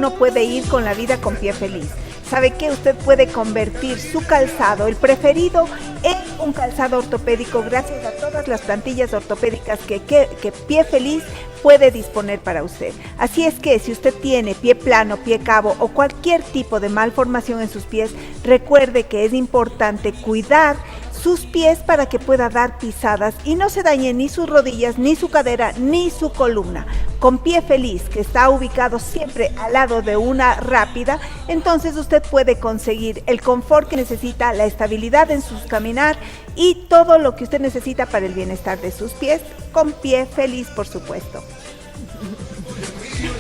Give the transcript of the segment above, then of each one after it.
uno puede ir con la vida con pie feliz. ¿Sabe qué? Usted puede convertir su calzado, el preferido, en un calzado ortopédico gracias a todas las plantillas ortopédicas que Pie Feliz puede disponer para usted. Así es que si usted tiene pie plano, pie cabo o cualquier tipo de malformación en sus pies, recuerde que es importante cuidar sus pies para que pueda dar pisadas y no se dañe ni sus rodillas, ni su cadera, ni su columna. Con Pie Feliz, que está ubicado siempre al lado de una rápida, entonces usted puede conseguir el confort que necesita, la estabilidad en su caminar y todo lo que usted necesita para el bienestar de sus pies, con Pie Feliz, por supuesto.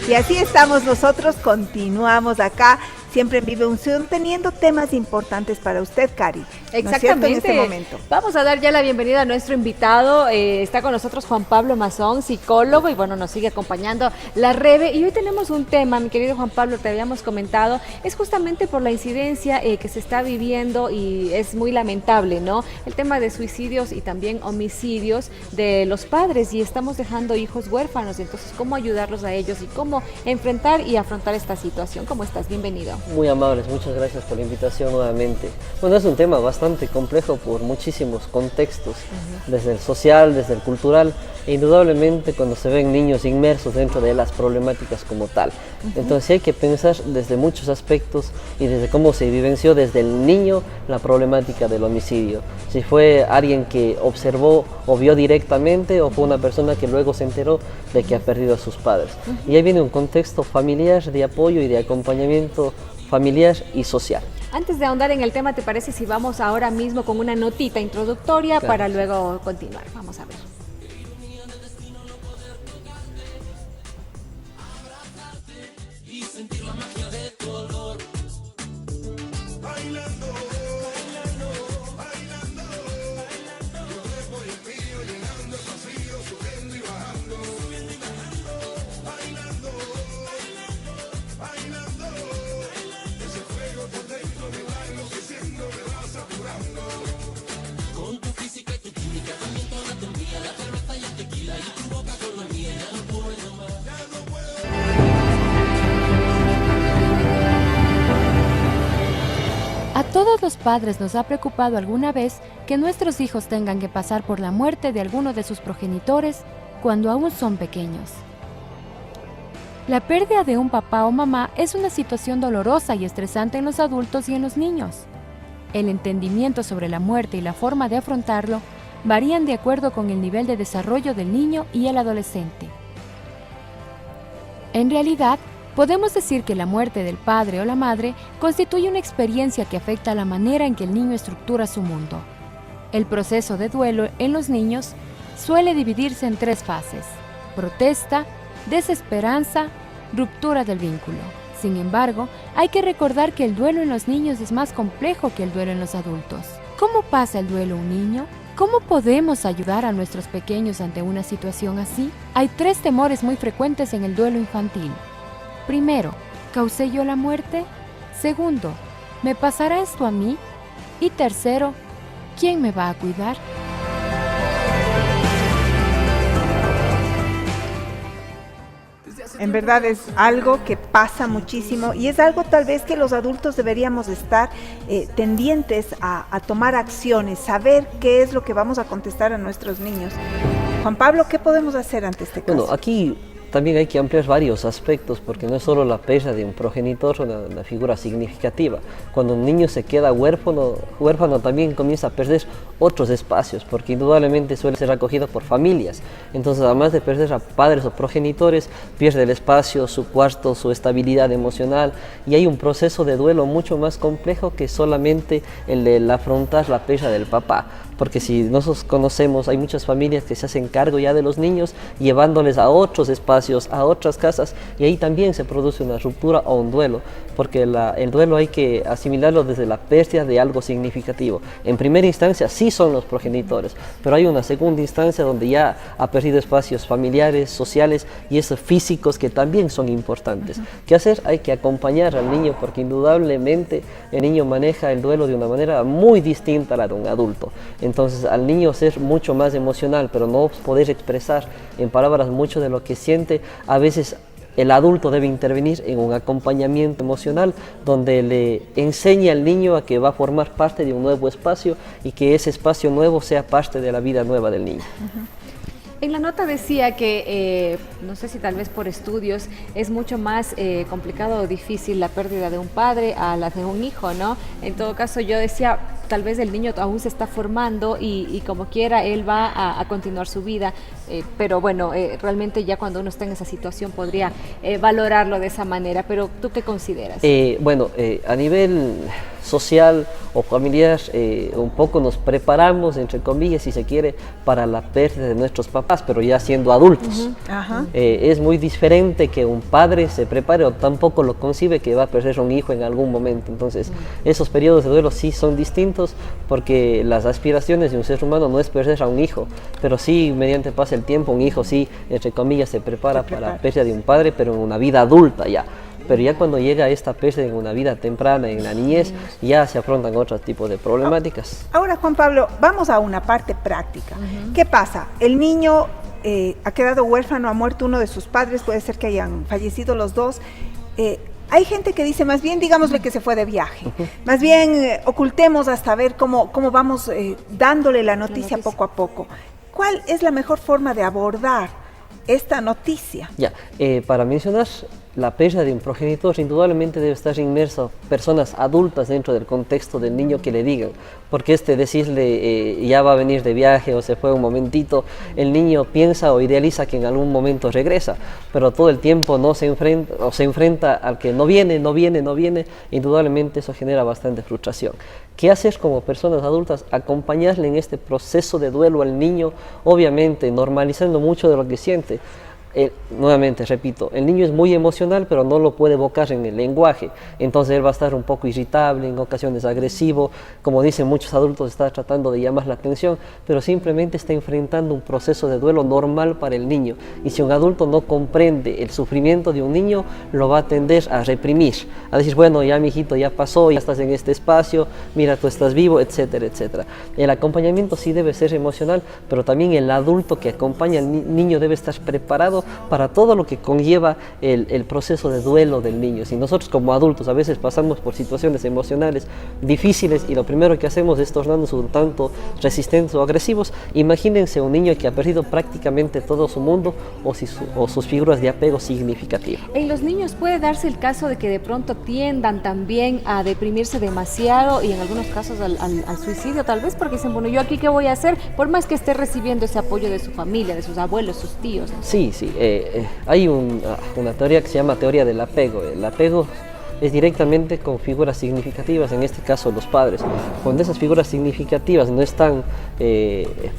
Y así estamos nosotros, continuamos acá, siempre en Vive Unción, teniendo temas importantes para usted, Cari. Exactamente. ¿No es cierto? En este momento. Vamos a dar ya la bienvenida a nuestro invitado. Está con nosotros Juan Pablo Mazón, psicólogo, y bueno, nos sigue acompañando la Rebe. Y hoy tenemos un tema, mi querido Juan Pablo, te habíamos comentado, es justamente por la incidencia que se está viviendo y es muy lamentable, ¿no? El tema de suicidios y también homicidios de los padres, y estamos dejando hijos huérfanos. Entonces, ¿cómo ayudarlos a ellos y cómo enfrentar y afrontar esta situación? ¿Cómo estás? Bienvenido. Muy amables, muchas gracias por la invitación nuevamente. Bueno, es un tema bastante complejo por muchísimos contextos, desde el social, desde el cultural, e indudablemente cuando se ven niños inmersos dentro de las problemáticas como tal. Entonces hay que pensar desde muchos aspectos y desde cómo se vivenció desde el niño la problemática del homicidio. Si fue alguien que observó o vio directamente o fue una persona que luego se enteró de que ha perdido a sus padres. Y ahí viene un contexto familiar de apoyo y de acompañamiento familiar y social. Antes de ahondar en el tema, ¿te parece si vamos ahora mismo con una notita introductoria para luego continuar? Vamos a ver. A todos los padres nos ha preocupado alguna vez que nuestros hijos tengan que pasar por la muerte de alguno de sus progenitores cuando aún son pequeños. La pérdida de un papá o mamá es una situación dolorosa y estresante en los adultos y en los niños. El entendimiento sobre la muerte y la forma de afrontarlo varían de acuerdo con el nivel de desarrollo del niño y el adolescente. En realidad, podemos decir que la muerte del padre o la madre constituye una experiencia que afecta la manera en que el niño estructura su mundo. El proceso de duelo en los niños suele dividirse en 3 fases: protesta, desesperanza, ruptura del vínculo. Sin embargo, hay que recordar que el duelo en los niños es más complejo que el duelo en los adultos. ¿Cómo pasa el duelo un niño? ¿Cómo podemos ayudar a nuestros pequeños ante una situación así? Hay 3 temores muy frecuentes en el duelo infantil. Primero, ¿causé yo la muerte? Segundo, ¿me pasará esto a mí? Y tercero, ¿quién me va a cuidar? En verdad es algo que pasa muchísimo y es algo tal vez que los adultos deberíamos estar tendientes a tomar acciones, saber qué es lo que vamos a contestar a nuestros niños. Juan Pablo, ¿qué podemos hacer ante este caso? Bueno, aquí también hay que ampliar varios aspectos, porque no es solo la pérdida de un progenitor una figura significativa. Cuando un niño se queda huérfano también comienza a perder otros espacios, porque indudablemente suele ser acogido por familias. Entonces, además de perder a padres o progenitores, pierde el espacio, su cuarto, su estabilidad emocional, y hay un proceso de duelo mucho más complejo que solamente el de afrontar la pérdida del papá. Porque si nosotros conocemos, hay muchas familias que se hacen cargo ya de los niños, llevándoles a otros espacios, a otras casas, y ahí también se produce una ruptura o un duelo, porque el duelo hay que asimilarlo desde la pérdida de algo significativo. En primera instancia sí son los progenitores, pero hay una segunda instancia donde ya ha perdido espacios familiares, sociales y esos físicos que también son importantes. ¿Qué hacer? Hay que acompañar al niño, porque indudablemente el niño maneja el duelo de una manera muy distinta a la de un adulto. Entonces, al niño ser mucho más emocional, pero no poder expresar en palabras mucho de lo que siente, a veces el adulto debe intervenir en un acompañamiento emocional donde le enseña al niño a que va a formar parte de un nuevo espacio y que ese espacio nuevo sea parte de la vida nueva del niño. En la nota decía que, no sé si tal vez por estudios, es mucho más complicado o difícil la pérdida de un padre a la de un hijo, ¿no? En todo caso, yo decía, tal vez el niño aún se está formando y como quiera él va a continuar su vida, pero bueno, realmente ya cuando uno está en esa situación podría valorarlo de esa manera, pero ¿tú qué consideras? Bueno, a nivel social o familiar, un poco nos preparamos, entre comillas, si se quiere, para la pérdida de nuestros papás, pero ya siendo adultos. Ajá. Es muy diferente que un padre se prepare o tampoco lo concibe que va a perder a un hijo en algún momento. Entonces, esos periodos de duelo sí son distintos porque las aspiraciones de un ser humano no es perder a un hijo, pero sí, mediante pasa el tiempo, un hijo sí, entre comillas, se prepara para la pérdida de un padre, pero en una vida adulta ya. Pero ya cuando llega esta pérdida en una vida temprana, en la niñez, ya se afrontan otros tipos de problemáticas. Ahora, Juan Pablo, vamos a una parte práctica. ¿Qué pasa? El niño ha quedado huérfano, ha muerto uno de sus padres, puede ser que hayan fallecido los dos. Hay gente que dice, más bien digámosle que se fue de viaje, más bien ocultemos hasta ver cómo vamos dándole la noticia poco a poco. ¿Cuál es la mejor forma de abordar esta noticia? Ya, para mencionar la pérdida de un progenitor, indudablemente debe estar inmerso personas adultas dentro del contexto del niño que le digan, porque decirle ya va a venir de viaje o se fue un momentito, el niño piensa o idealiza que en algún momento regresa, pero todo el tiempo no se enfrenta o se enfrenta al que no viene, indudablemente eso genera bastante frustración. ¿Qué hacer como personas adultas? Acompañarle en este proceso de duelo al niño, obviamente normalizando mucho de lo que siente. Nuevamente, repito, el niño es muy emocional, pero no lo puede evocar en el lenguaje, entonces él va a estar un poco irritable, en ocasiones agresivo, como dicen muchos adultos, está tratando de llamar la atención, pero simplemente está enfrentando un proceso de duelo normal para el niño, y si un adulto no comprende el sufrimiento de un niño, lo va a tender a reprimir, a decir, bueno, ya mi hijito ya pasó, ya estás en este espacio, mira, tú estás vivo, etcétera, etcétera. El acompañamiento sí debe ser emocional, pero también el adulto que acompaña al niño debe estar preparado para todo lo que conlleva el proceso de duelo del niño. Si nosotros como adultos a veces pasamos por situaciones emocionales difíciles y lo primero que hacemos es tornarnos un tanto resistentes o agresivos, imagínense un niño que ha perdido prácticamente todo su mundo o sus figuras de apego significativas. En los niños puede darse el caso de que de pronto tiendan también a deprimirse demasiado y en algunos casos al suicidio, tal vez porque dicen, bueno, ¿yo aquí qué voy a hacer? Por más que esté recibiendo ese apoyo de su familia, de sus abuelos, sus tíos, ¿no? Sí. Hay una teoría que se llama teoría del apego. El apego es directamente con figuras significativas, en este caso los padres. Cuando esas figuras significativas no están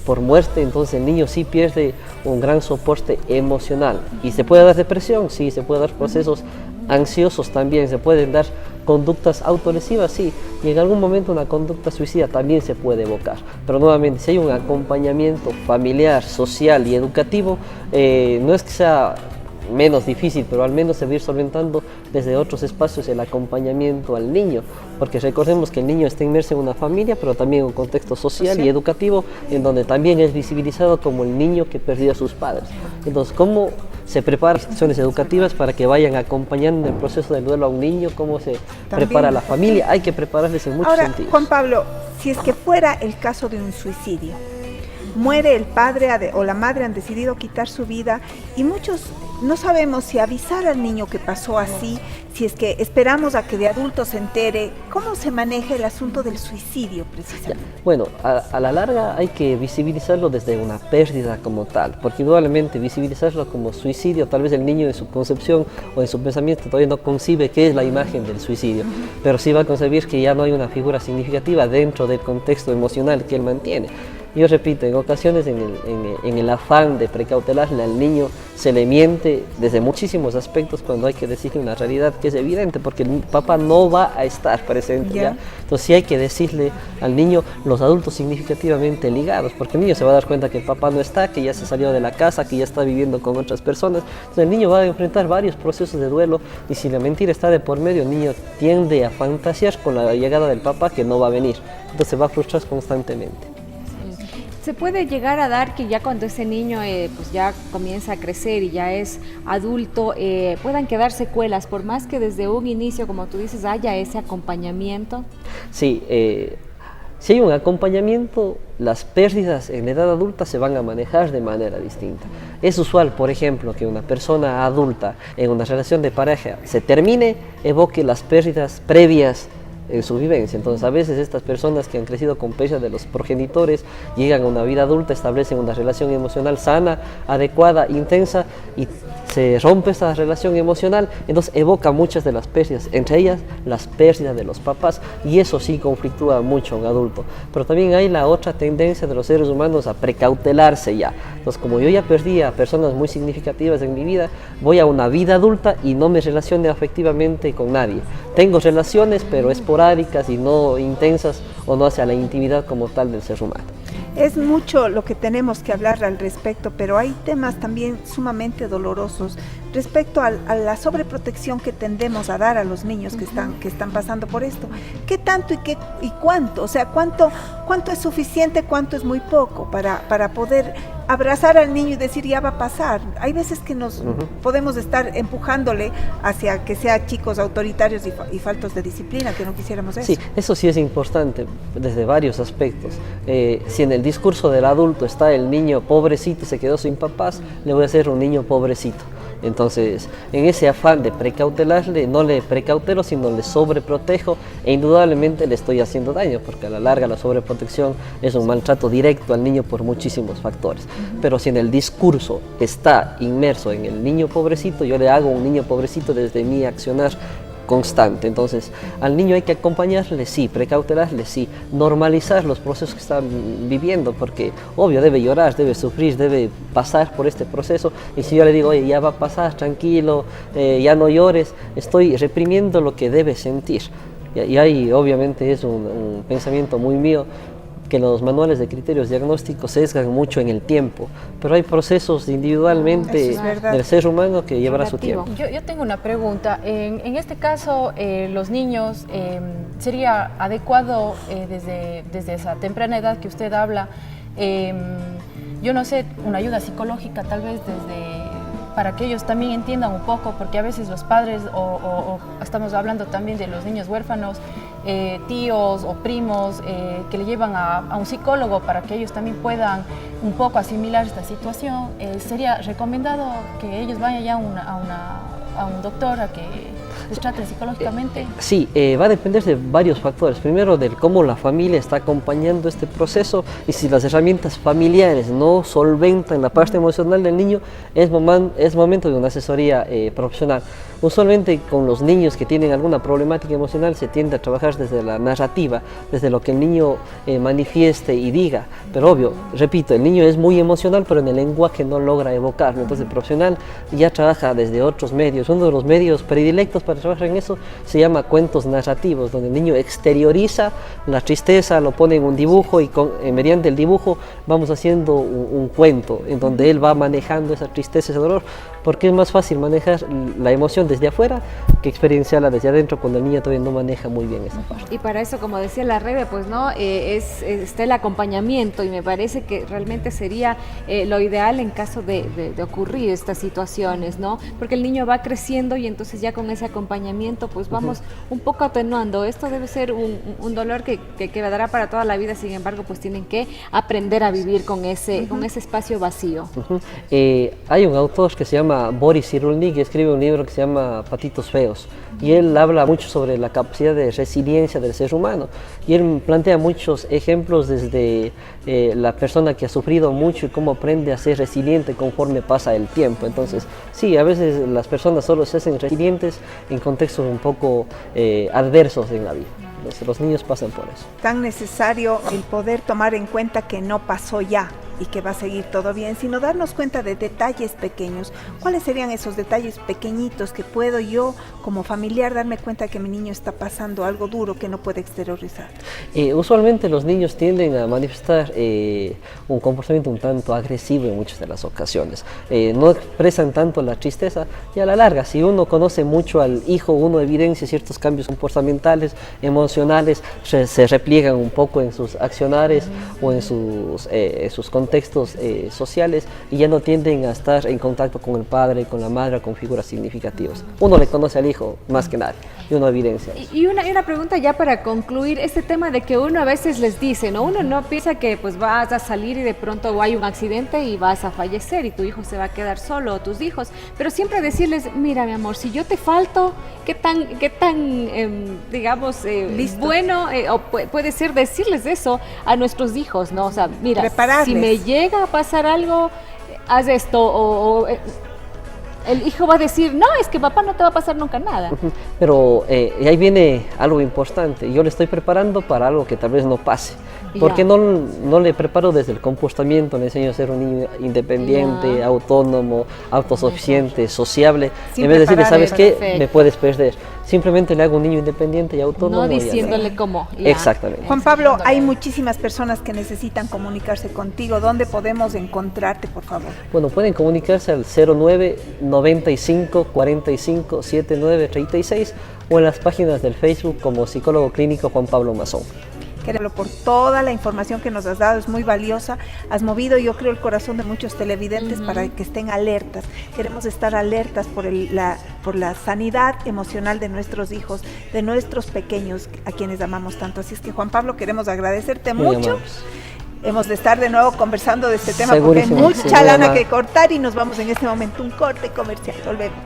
por muerte, entonces el niño sí pierde un gran soporte emocional. ¿Y se puede dar depresión? Sí, se puede dar procesos ansiosos también, se pueden dar conductas autolesivas, sí, y en algún momento una conducta suicida también se puede evocar. Pero nuevamente, si hay un acompañamiento familiar, social y educativo, no es que sea menos difícil, pero al menos se va a ir solventando desde otros espacios el acompañamiento al niño, porque recordemos que el niño está inmerso en una familia, pero también en un contexto social y educativo, en donde también es visibilizado como el niño que perdió a sus padres. Entonces, ¿cómo se preparan instituciones educativas para que vayan acompañando en el proceso del duelo a un niño? ¿Cómo se prepara la familia? Hay que prepararles en muchos sentidos. Juan Pablo, si es que fuera el caso de un suicidio, muere el padre o la madre, han decidido quitar su vida y muchos no sabemos si avisar al niño que pasó así, si es que esperamos a que de adulto se entere. ¿Cómo se maneja el asunto del suicidio precisamente? Bueno, a la larga hay que visibilizarlo desde una pérdida como tal, porque indudablemente visibilizarlo como suicidio, tal vez el niño en su concepción o en su pensamiento todavía no concibe qué es la imagen del suicidio, pero sí va a concebir que ya no hay una figura significativa dentro del contexto emocional que él mantiene. Yo repito, en ocasiones en el afán de precautelarle al niño se le miente desde muchísimos aspectos cuando hay que decirle una realidad que es evidente, porque el papá no va a estar presente. ¿Ya? Entonces sí hay que decirle al niño los adultos significativamente ligados, porque el niño se va a dar cuenta que el papá no está, que ya se salió de la casa, que ya está viviendo con otras personas. Entonces el niño va a enfrentar varios procesos de duelo y si la mentira está de por medio, el niño tiende a fantasear con la llegada del papá que no va a venir. Entonces se va a frustrar constantemente. ¿Se puede llegar a dar que ya cuando ese niño pues ya comienza a crecer y ya es adulto, puedan quedar secuelas, por más que desde un inicio, como tú dices, haya ese acompañamiento? Sí, si hay un acompañamiento, las pérdidas en edad adulta se van a manejar de manera distinta. Es usual, por ejemplo, que una persona adulta en una relación de pareja se termine, evoque las pérdidas previas en su vivencia. Entonces, a veces estas personas que han crecido con pérdida de los progenitores llegan a una vida adulta, establecen una relación emocional sana, adecuada, intensa, y se rompe esta relación emocional, entonces evoca muchas de las pérdidas, entre ellas las pérdidas de los papás, y eso sí conflictúa mucho a un adulto. Pero también hay la otra tendencia de los seres humanos a precautelarse ya. Entonces, como yo ya perdí a personas muy significativas en mi vida, voy a una vida adulta y no me relaciono afectivamente con nadie. Tengo relaciones, pero esporádicas y no intensas, o no hacia la intimidad como tal del ser humano. Es mucho lo que tenemos que hablar al respecto, pero hay temas también sumamente dolorosos respecto a la sobreprotección que tendemos a dar a los niños que están pasando por esto. ¿Qué tanto y cuánto? O sea, ¿cuánto es suficiente, cuánto es muy poco para poder abrazar al niño y decir ya va a pasar? Hay veces que nos podemos estar empujándole hacia que sea chicos autoritarios y faltos de disciplina, que no quisiéramos eso. Sí, eso sí es importante desde varios aspectos. Si en el discurso del adulto está el niño pobrecito, se quedó sin papás, le voy a hacer un niño pobrecito. Entonces, en ese afán de precautelarle, no le precautelo, sino le sobreprotejo, e indudablemente le estoy haciendo daño, porque a la larga la sobreprotección es un maltrato directo al niño por muchísimos factores. Pero si en el discurso está inmerso en el niño pobrecito, yo le hago un niño pobrecito desde mi accionar constante. Entonces, al niño hay que acompañarle, sí, precautelarle, sí, normalizar los procesos que están viviendo, porque obvio debe llorar, debe sufrir, debe pasar por este proceso, y si yo le digo, oye, ya va a pasar, tranquilo, ya no llores, estoy reprimiendo lo que debe sentir. Y ahí obviamente es un pensamiento muy mío, que los manuales de criterios diagnósticos sesgan mucho en el tiempo, pero hay procesos individualmente del ser humano que llevará su tiempo. Yo tengo una pregunta. En este caso, los niños, ¿sería adecuado desde esa temprana edad que usted habla, yo no sé, una ayuda psicológica tal vez para que ellos también entiendan un poco, porque a veces los padres, o estamos hablando también de los niños huérfanos, tíos o primos que le llevan a un psicólogo para que ellos también puedan un poco asimilar esta situación, ¿sería recomendado que ellos vayan ya a un doctor a que les traten psicológicamente? Sí, va a depender de varios factores. Primero, de cómo la familia está acompañando este proceso, y si las herramientas familiares no solventan la parte emocional del niño, es momento de una asesoría profesional. Usualmente con los niños que tienen alguna problemática emocional se tiende a trabajar desde la narrativa, desde lo que el niño manifieste y diga. Pero obvio, repito, el niño es muy emocional, pero en el lenguaje no logra evocarlo. Entonces el profesional ya trabaja desde otros medios. Uno de los medios predilectos para trabajar en eso se llama cuentos narrativos, donde el niño exterioriza la tristeza, lo pone en un dibujo, y mediante el dibujo vamos haciendo un cuento en donde él va manejando esa tristeza, ese dolor, porque es más fácil manejar la emoción desde afuera que experienciarla desde adentro cuando el niño todavía no maneja muy bien esa parte. Y para eso, como decía la Rebe, pues no, está el acompañamiento, y me parece que realmente sería lo ideal en caso de ocurrir estas situaciones, ¿no? Porque el niño va creciendo y entonces ya con ese acompañamiento pues vamos un poco atenuando. Esto debe ser un dolor que quedará para toda la vida, sin embargo pues tienen que aprender a vivir con ese espacio vacío. Hay un autor que se llama Boris Cyrulnik, que escribe un libro que se llama Patitos Feos, y él habla mucho sobre la capacidad de resiliencia del ser humano, y él plantea muchos ejemplos desde la persona que ha sufrido mucho y cómo aprende a ser resiliente conforme pasa el tiempo. Entonces sí, a veces las personas solo se hacen resilientes en contextos un poco adversos en la vida. Entonces, los niños pasan por eso. Tan necesario el poder tomar en cuenta que no pasó ya, y que va a seguir todo bien, sino darnos cuenta de detalles pequeños. ¿Cuáles serían esos detalles pequeñitos que puedo yo como familiar darme cuenta que mi niño está pasando algo duro que no puede exteriorizar? Usualmente los niños tienden a manifestar un comportamiento un tanto agresivo en muchas de las ocasiones. No expresan tanto la tristeza y a la larga, si uno conoce mucho al hijo, uno evidencia ciertos cambios comportamentales, emocionales, se repliegan un poco en sus accionares o en sus contextos sociales y ya no tienden a estar en contacto con el padre, con la madre, con figuras significativas. Uno le conoce al hijo más que nadie y uno evidencia eso. Y una pregunta ya para concluir, este tema de que uno a veces les dice, ¿no? Uno no piensa que pues vas a salir y de pronto hay un accidente y vas a fallecer y tu hijo se va a quedar solo o tus hijos, pero siempre decirles, mira mi amor, si yo te falto, qué tan digamos, bueno, o puede ser decirles eso a nuestros hijos, ¿no? O sea, mira, si me llega a pasar algo, haz esto, o el hijo va a decir, no, es que papá no te va a pasar nunca nada. Pero ahí viene algo importante, yo le estoy preparando para algo que tal vez no pase. Porque no le preparo desde el comportamiento, le enseño a ser un niño independiente, autónomo, autosuficiente, sociable. En vez de decirle, ¿sabes qué? Me puedes perder. Simplemente le hago un niño independiente y autónomo. No diciéndole cómo. Exactamente. Juan Pablo, hay muchísimas personas que necesitan comunicarse contigo. ¿Dónde podemos encontrarte, por favor? Bueno, pueden comunicarse al 09 95 45 79 36 o en las páginas del Facebook como psicólogo clínico Juan Pablo Mazón. Queremos por toda la información que nos has dado, es muy valiosa. Has movido, yo creo, el corazón de muchos televidentes para que estén alertas. Queremos estar alertas por la sanidad emocional de nuestros hijos, de nuestros pequeños, a quienes amamos tanto. Así es que, Juan Pablo, queremos agradecerte mucho. Hemos de estar de nuevo conversando de este tema porque hay mucha lana que cortar y nos vamos en este momento un corte comercial. Volvemos.